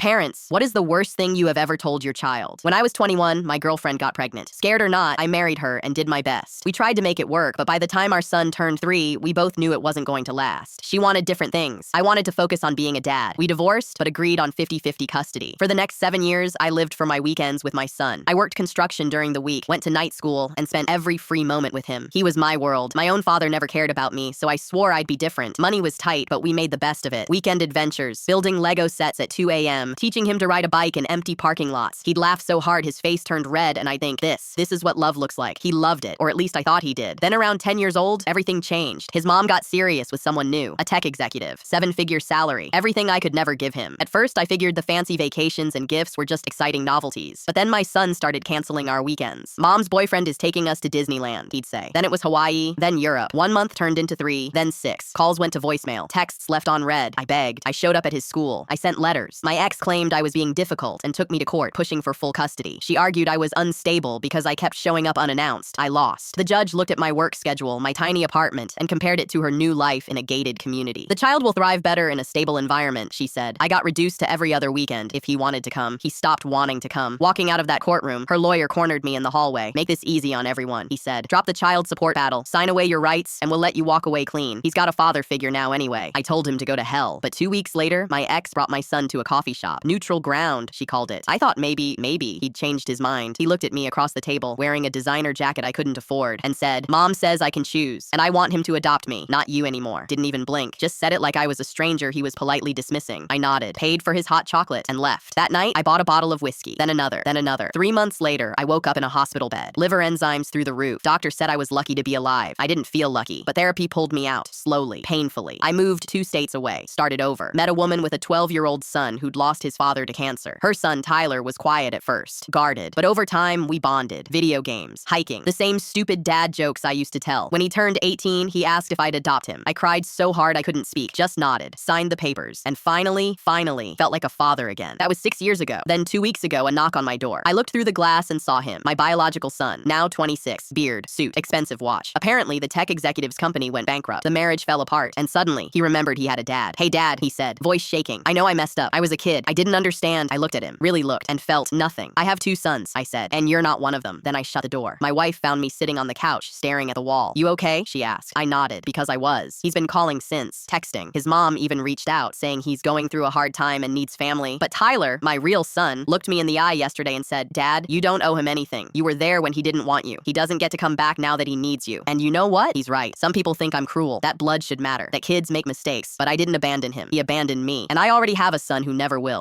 Parents, what is the worst thing you have ever told your child? When I was 21, my girlfriend got pregnant. Scared or not, I married her and did my best. We tried to make it work, but by the time our son turned 3, we both knew it wasn't going to last. She wanted different things. I wanted to focus on being a dad. We divorced, but agreed on 50-50 custody. For the next 7 years, I lived for my weekends with my son. I worked construction during the week, went to night school, and spent every free moment with him. He was my world. My own father never cared about me, so I swore I'd be different. Money was tight, but we made the best of it. Weekend adventures, building Lego sets at 2 a.m., teaching him to ride a bike in empty parking lots. He'd laugh so hard his face turned red, and I'd think, this is what love looks like. He loved it, or at least I thought he did. Then around 10 years old, everything changed. His mom got serious with someone new, a tech executive, 7-figure salary, everything I could never give him. At first, I figured the fancy vacations and gifts were just exciting novelties. But then my son started canceling our weekends. Mom's boyfriend is taking us to Disneyland, he'd say. Then it was Hawaii, then Europe. 1 month turned into 3, then 6. Calls went to voicemail, texts left on read. I begged. I showed up at his school. I sent letters. My ex claimed I was being difficult and took me to court, pushing for full custody. She argued I was unstable because I kept showing up unannounced. I lost. The judge looked at my work schedule, my tiny apartment, and compared it to her new life in a gated community. The child will thrive better in a stable environment, she said. I got reduced to every other weekend if he wanted to come. He stopped wanting to come. Walking out of that courtroom, her lawyer cornered me in the hallway. Make this easy on everyone, he said. Drop the child support battle, sign away your rights, and we'll let you walk away clean. He's got a father figure now anyway. I told him to go to hell. But 2 weeks later, my ex brought my son to a coffee shop. Neutral ground, she called it. I thought maybe he'd changed his mind. He looked at me across the table, wearing a designer jacket I couldn't afford, and said, Mom says I can choose, and I want him to adopt me, not you anymore. Didn't even blink. Just said it like I was a stranger he was politely dismissing. I nodded, paid for his hot chocolate, and left. That night, I bought a bottle of whiskey, then another, then another. 3 months later, I woke up in a hospital bed. Liver enzymes through the roof. Doctor said I was lucky to be alive. I didn't feel lucky, but therapy pulled me out, slowly, painfully. I moved 2 states away, started over. Met a woman with a 12-year-old son who'd lost his father to cancer. Her son, Tyler, was quiet at first, guarded. But over time, we bonded. Video games, hiking, the same stupid dad jokes I used to tell. When he turned 18, he asked if I'd adopt him. I cried so hard I couldn't speak, just nodded, signed the papers, and finally, felt like a father again. That was 6 years ago. Then 2 weeks ago, a knock on my door. I looked through the glass and saw him, my biological son, now 26, beard, suit, expensive watch. Apparently, the tech executive's company went bankrupt. The marriage fell apart, and suddenly, he remembered he had a dad. Hey dad, he said, voice shaking. I know I messed up. I was a kid. I didn't understand. I looked at him, really looked, and felt nothing. I have 2 sons, I said, and you're not one of them. Then I shut the door. My wife found me sitting on the couch, staring at the wall. You okay? She asked. I nodded, because I was. He's been calling since, texting. His mom even reached out, saying he's going through a hard time and needs family. But Tyler, my real son, looked me in the eye yesterday and said, Dad, you don't owe him anything. You were there when he didn't want you. He doesn't get to come back now that he needs you. And you know what? He's right. Some people think I'm cruel, that blood should matter, that kids make mistakes, but I didn't abandon him. He abandoned me. And I already have a son who never will.